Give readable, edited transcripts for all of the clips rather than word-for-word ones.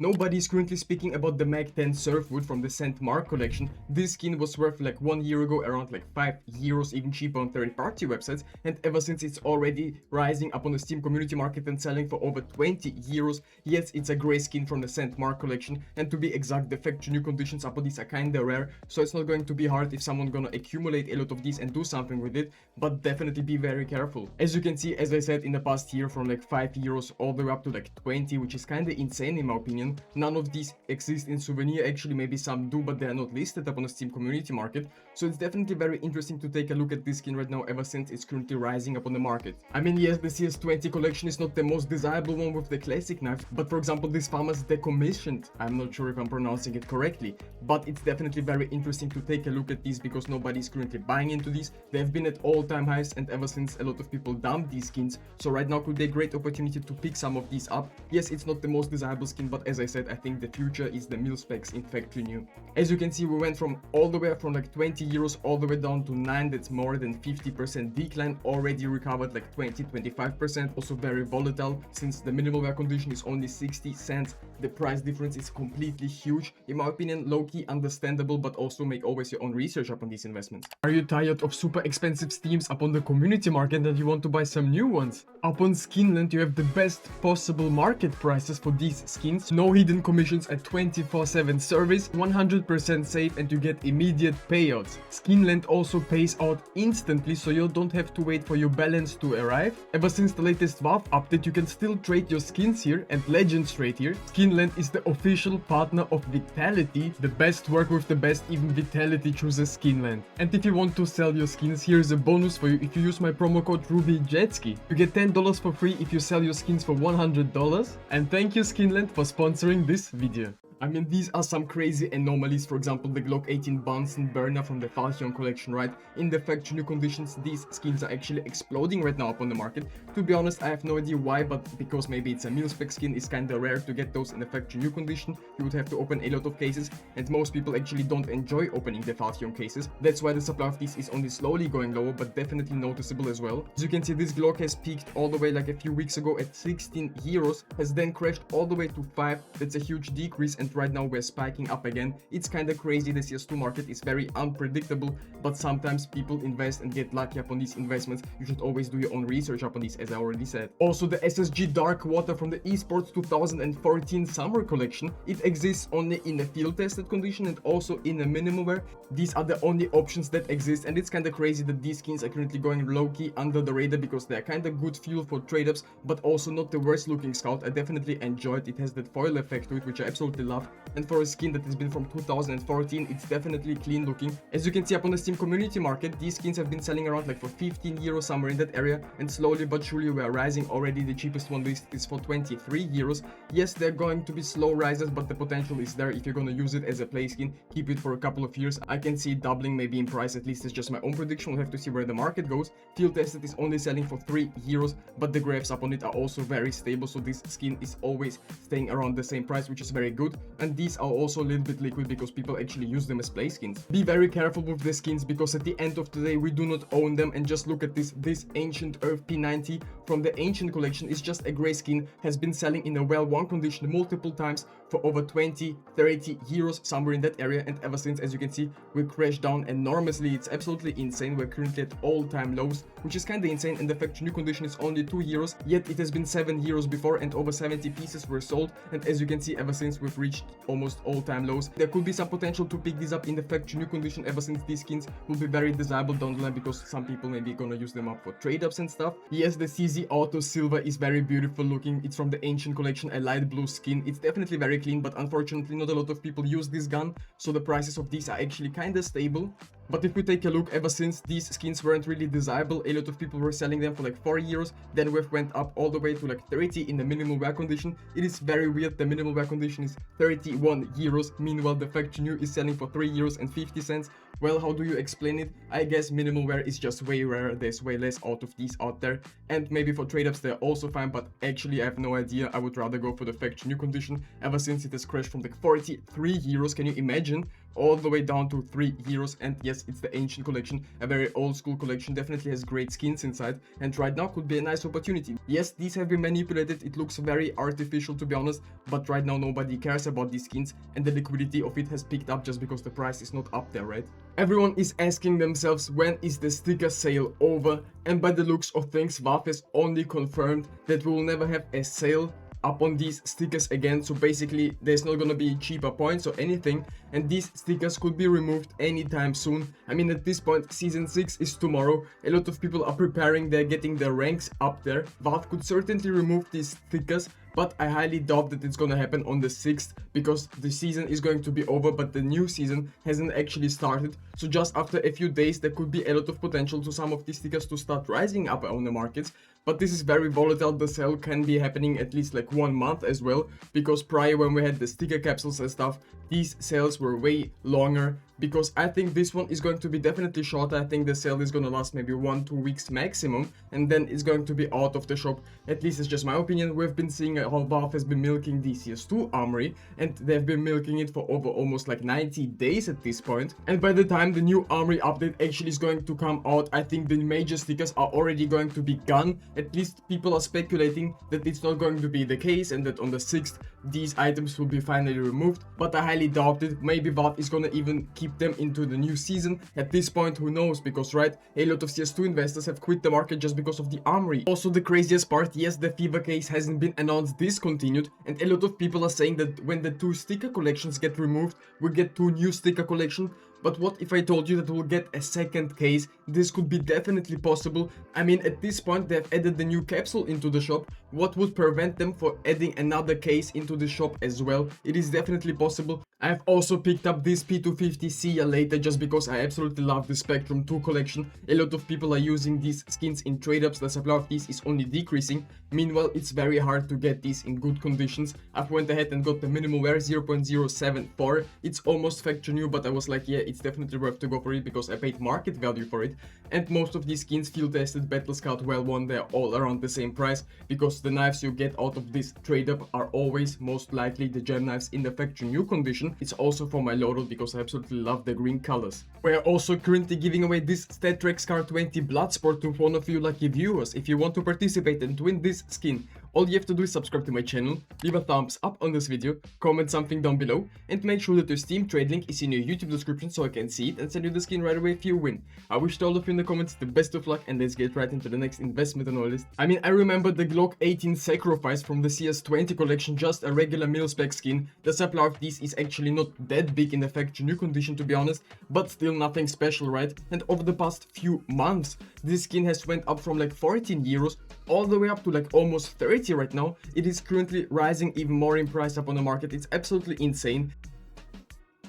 Nobody is currently speaking about the Mag 10 Surfwood from the St. Marc collection. This skin was worth like 1 year ago around like 5 euros, even cheaper on third-party websites, and ever since it's already rising up on the Steam community market and selling for over 20 euros. Yes, it's a grey skin from the St. Marc collection, and to be exact, the factory new conditions upon these are kinda rare, so it's not going to be hard if someone gonna accumulate a lot of these and do something with it, but definitely be very careful. As you can see, as I said, in the past year, from like 5 euros all the way up to like 20, which is kinda insane in my opinion. None of these exist in souvenir, actually maybe some do, but they are not listed up on the Steam community market, so it's definitely very interesting to take a look at this skin right now ever since it's currently rising up on the market. I mean, yes, the CS20 collection is not the most desirable one with the classic knife, but for example this Farmer's Decommissioned, I'm not sure if I'm pronouncing it correctly, but it's definitely very interesting to take a look at these because nobody is currently buying into these. They've been at all-time highs, and ever since a lot of people dumped these skins, so right now could be a great opportunity to pick some of these up. Yes, it's not the most desirable skin, but as I said, I think the future is the Mil-Specs in factory new. As you can see, we went from all the way from like 20 euros all the way down to 9. That's more than 50% decline, already recovered like 20-25%. Also very volatile since the minimal wear condition is only 60 cents. The price difference is completely huge. In my opinion, low-key understandable, but also make always your own research upon these investments. Are you tired of super expensive steams upon the community market and you want to buy some new ones? Upon Skinland, you have the best possible market prices for these skins. No hidden commissions, at 24/7 service, 100% safe, and you get immediate payouts. Skinland also pays out instantly, so you don't have to wait for your balance to arrive. Ever since the latest WoW update, you can still trade your skins here and legends trade here. Skinland is the official partner of Vitality. The best work with the best, even Vitality chooses Skinland. And if you want to sell your skins, here's a bonus for you if you use my promo code RubyJetski. You get $10 for free if you sell your skins for $100. And thank you Skinland for sponsoring this video. I mean, these are some crazy anomalies. For example, the Glock 18 Bunsen burner from the Falchion collection, right? In the factory new conditions, these skins are actually exploding right now up on the market. To be honest, I have no idea why, but because maybe it's a Mil-Spec skin, it's kinda rare to get those in the factory new condition. You would have to open a lot of cases, and most people actually don't enjoy opening the Falchion cases. That's why the supply of these is only slowly going lower, but definitely noticeable as well. As you can see, this Glock has peaked all the way like a few weeks ago at 16 euros, has then crashed all the way to 5. That's a huge decrease, and right now we're spiking up again. It's kinda crazy. The CS2 market is very unpredictable, but sometimes people invest and get lucky upon these investments. You should always do your own research upon these, as I already said. Also, the SSG Dark Water from the Esports 2014 summer collection, it exists only in a field tested condition and also in a minimal wear. These are the only options that exist, and it's kinda crazy that these skins are currently going low-key under the radar because they're kinda good fuel for trade-ups, but also not the worst looking scout. I definitely enjoy it. It has that foil effect to it, which I absolutely love. And for a skin that has been from 2014, it's definitely clean looking. As you can see upon the Steam community market, these skins have been selling around like for 15 euros, somewhere in that area, and slowly but surely we are rising. Already the cheapest one listed is for 23 euros. Yes, they're going to be slow rises, but the potential is there. If you're gonna use it as a play skin, keep it for a couple of years. I can see it doubling maybe in price, at least it's just my own prediction. We'll have to see where the market goes. Field tested is only selling for 3 euros, but the graphs upon it are also very stable, so this skin is always staying around the same price, which is very good. And these are also a little bit liquid because people actually use them as play skins. Be very careful with the skins because at the end of the day we do not own them. And just look at this Ancient Earth P90 from the Ancient collection. Is just a gray skin, has been selling in a well-worn condition multiple times for over 20-30 euros, somewhere in that area, and ever since, as you can see, we crashed down enormously. It's absolutely insane. We're currently at all-time lows, which is kind of insane, and the factory new condition is only 2 euros, yet it has been 7 euros before and over 70 pieces were sold. And as you can see, ever since we've reached almost all-time lows. There could be some potential to pick these up in the factory new condition, ever since these skins will be very desirable down the line because some people may be gonna use them up for trade-ups and stuff. Yes, the CZ Auto Silver is very beautiful looking. It's from the Ancient collection, a light blue skin. It's definitely very clean, but unfortunately not a lot of people use this gun, so the prices of these are actually kinda stable. But if we take a look, ever since these skins weren't really desirable, a lot of people were selling them for like 4 euros. Then we've went up all the way to like 30 in the minimal wear condition. It is very weird. The minimal wear condition is 31 euros. Meanwhile, the factory new is selling for 3 euros and 50 cents. Well, how do you explain it? I guess minimal wear is just way rarer. There's way less out of these out there. And maybe for trade-ups they're also fine, but actually I have no idea. I would rather go for the factory new condition, ever since it has crashed from like 43 euros. Can you imagine? all the way down to 3 euros. And yes, it's the ancient collection, a very old school collection, definitely has great skins inside, and right now could be a nice opportunity. Yes, these have been manipulated, it looks very artificial to be honest, but right now nobody cares about these skins, and the liquidity of it has picked up just because the price is not up there, right? Everyone is asking themselves, when is the sticker sale over? And by the looks of things, Valve has only confirmed that we will never have a sale up on these stickers again. So basically there's not gonna be cheaper points or anything, and these stickers could be removed anytime soon. I mean, at this point, season 6 is tomorrow, a lot of people are preparing, they're getting their ranks up there. Valve could certainly remove these stickers, but I highly doubt that it's gonna happen on the 6th, because the season is going to be over, but the new season hasn't actually started. So just after a few days, there could be a lot of potential to some of these stickers to start rising up on the markets. But this is very volatile. The sale can be happening at least like 1 month as well, because prior, when we had the sticker capsules and stuff, these sales were way longer, because I think this one is going to be definitely shorter. I think the sale is gonna last maybe 1-2 weeks maximum, and then it's going to be out of the shop. At least it's just my opinion. We've been seeing how Valve has been milking the CS2 armory, and they've been milking it for over almost like 90 days at this point. And by the time the new armory update actually is going to come out, I think the major stickers are already going to be gone. At least people are speculating that it's not going to be the case, and that on the 6th these items will be finally removed, but I highly doubt it. Maybe Valve is gonna even keep them into the new season. At this point, who knows, because right, a lot of CS2 investors have quit the market just because of the armory. Also, the craziest part, yes, the fever case hasn't been announced discontinued, and a lot of people are saying that when the 2 sticker collections get removed, we get 2 new sticker collections. But what if I told you that we'll get a second case? This could be definitely possible. I mean, at this point, they've added the new capsule into the shop. What would prevent them from adding another case into the shop as well? It is definitely possible. I have also picked up this P250 See Ya Later just because I absolutely love the Spectrum 2 collection. A lot of people are using these skins in trade-ups. The supply of these is only decreasing. Meanwhile, it's very hard to get these in good conditions. I've went ahead and got the minimal wear 0.074. It's almost factory new, but I was like, yeah, it's definitely worth to go for it because I paid market value for it. And most of these skins, field tested, battle scout, well won, they're all around the same price, because the knives you get out of this trade up are always most likely the gem knives in the factory new condition. It's also for my loadout because I absolutely love the green colors. We're also currently giving away this StatTrak Scar 20 Bloodsport to one of you lucky viewers. If you want to participate and win this skin, all you have to do is subscribe to my channel, leave a thumbs up on this video, comment something down below, and make sure that your Steam trade link is in your YouTube description so I can see it and send you the skin right away if you win. I wish to all of you in the comments the best of luck, and let's get right into the next investment on our list. I mean, I remember the Glock 18 Sacrifice from the CS20 collection, just a regular Mil-Spec skin. The supply of these is actually not that big in the factory new condition, to be honest, but still nothing special, right? And over the past few months, this skin has went up from like 14 euros all the way up to like almost 30 right now. It is currently rising even more in price up on the market. It's absolutely insane.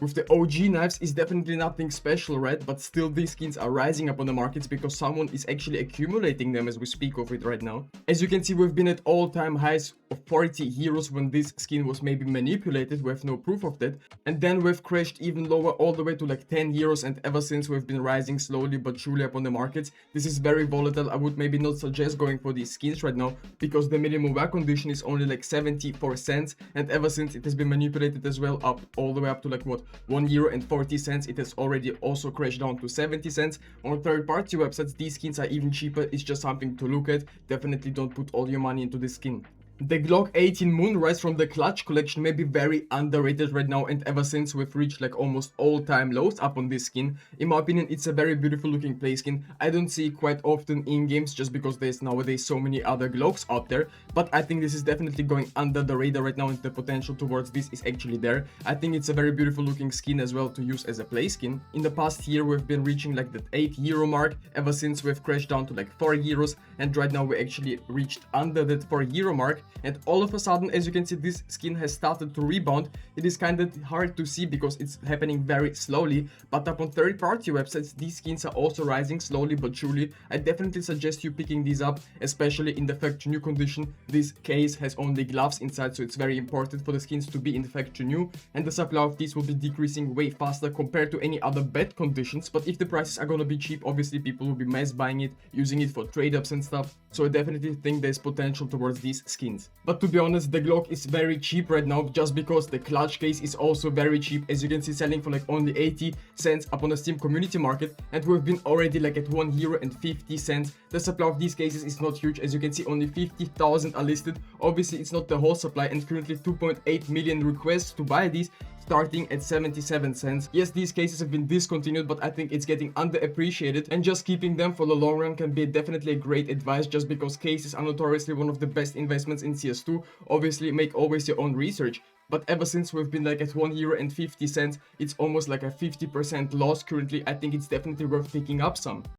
With the OG knives is definitely nothing special, right? But still, these skins are rising up on the markets because someone is actually accumulating them as we speak of it right now. As you can see, we've been at all-time highs of 40 euros when this skin was maybe manipulated. We have no proof of that. And then we've crashed even lower all the way to like 10 euros, and ever since we've been rising slowly but surely up on the markets. This is very volatile. I would maybe not suggest going for these skins right now because the minimum wear condition is only like 74 cents, and ever since it has been manipulated as well, up all the way up to like what, €1.40, it has already also crashed down to 70 cents. On third-party websites, these skins are even cheaper. It's just something to look at. Definitely don't put all your money into this skin. The Glock 18 Moonrise from the Clutch collection may be very underrated right now, and ever since we've reached like almost all-time lows up on this skin. In my opinion, it's a very beautiful looking play skin. I don't see it quite often in games just because there's nowadays so many other Glocks out there, but I think this is definitely going under the radar right now, and the potential towards this is actually there. I think it's a very beautiful looking skin as well to use as a play skin. In the past year, we've been reaching like that €8 mark, ever since we've crashed down to like €4, and right now we actually reached under that €4 mark. And all of a sudden, as you can see, this skin has started to rebound. It is kind of hard to see because it's happening very slowly, but up on third-party websites, these skins are also rising slowly but surely. I definitely suggest you picking these up, especially in the factory new condition. This case has only gloves inside, so it's very important for the skins to be in the factory new, and the supply of these will be decreasing way faster compared to any other bad conditions. But if the prices are gonna be cheap, obviously people will be mass buying it, using it for trade-ups and stuff. So I definitely think there's potential towards these skins. But to be honest, the Glock is very cheap right now just because the clutch case is also very cheap, as you can see, selling for like only 80 cents upon the Steam community market, and we've been already like at €1.50. The supply of these cases is not huge, as you can see, only 50,000 are listed. Obviously it's not the whole supply, and currently 2.8 million requests to buy these, starting at 77 cents. Yes, these cases have been discontinued, but I think it's getting underappreciated, and just keeping them for the long run can be definitely a great advice, just because cases are notoriously one of the best investments in CS2. Obviously, make always your own research. But ever since we've been like at €1.50, it's almost like a 50% loss currently. I think it's definitely worth picking up some.